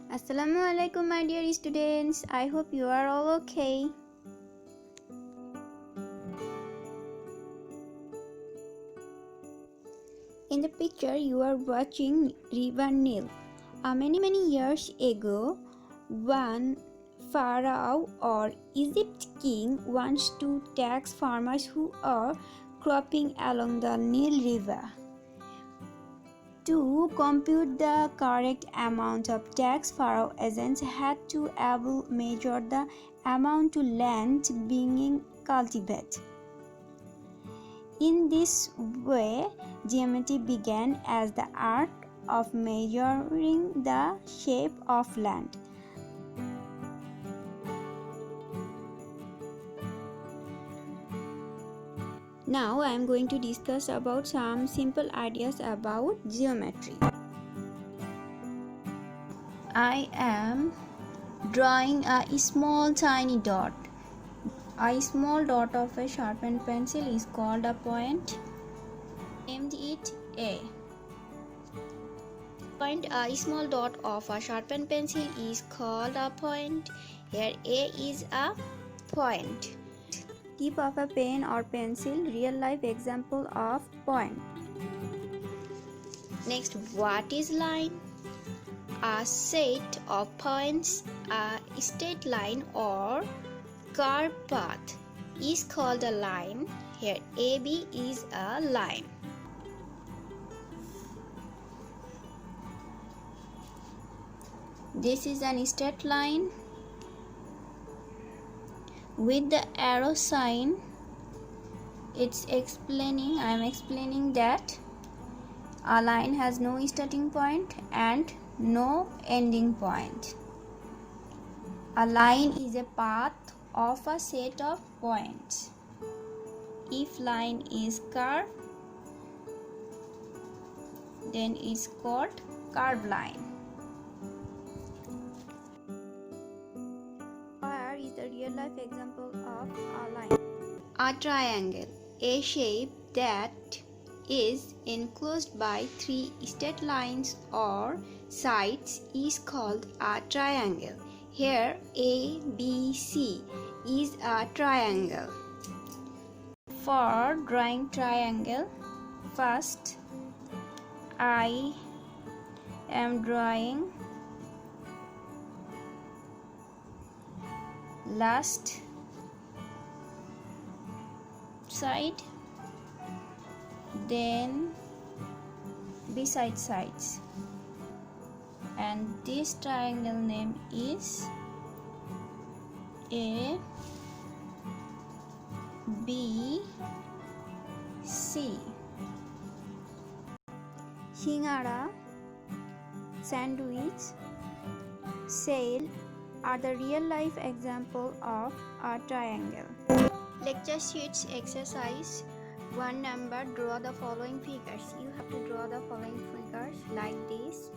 Assalamualaikum my dear students. I hope you are all okay. In the picture you are watching River Nile. Many years ago, one pharaoh or Egypt king wants to tax farmers who are cropping along the Nile River. To compute the correct amount of tax, pharaoh agents had to measure the amount to land being cultivated. In this way, geometry began as the art of measuring the shape of land. Now I am going to discuss about some simple ideas about geometry. I am drawing a small tiny dot. A small dot of a sharpened pencil is called a point. Named it A. A small dot of a sharpened pencil is called a point. Here A is a point. Tip of a pen or pencil, real life example of point. Next, what is line? A set of points, a straight line or curved path is called a line. Here AB is a line. This is an straight line with the arrow sign. I am explaining that a line has no starting point and no ending point. A line is a path of a set of points. If line is curved, then it's called curved line. Here is the real life example of a line. A triangle, a shape that is enclosed by three straight lines or sides is called a triangle. Here ABC is a triangle. For drawing triangle, first I am drawing last side, then beside sides, and this triangle name is A B C. Shingara, sandwich, sail are the real life example of a triangle. Lecture sheets exercise 1 number, draw the following figures. You have to draw the following figures like this.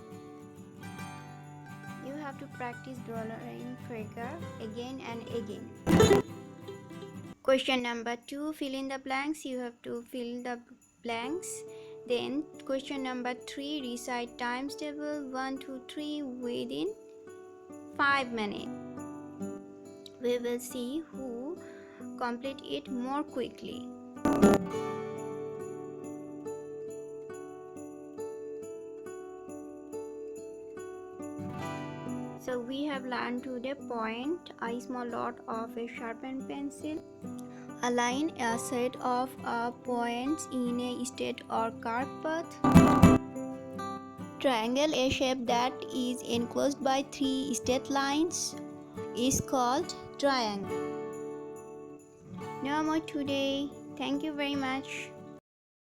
You have to practice drawing figure again and again. Question number 2, fill in the blanks. You have to fill the blanks. Then question number 3, recite times table 1 2 3 within 5 minutes. We will see who complete it more quickly. So we have learned today point, a small dot of a sharpened pencil, a line, a set of points in a straight or curved path, triangle, a shape that is enclosed by three straight lines is called triangle. No more today. Thank you very much.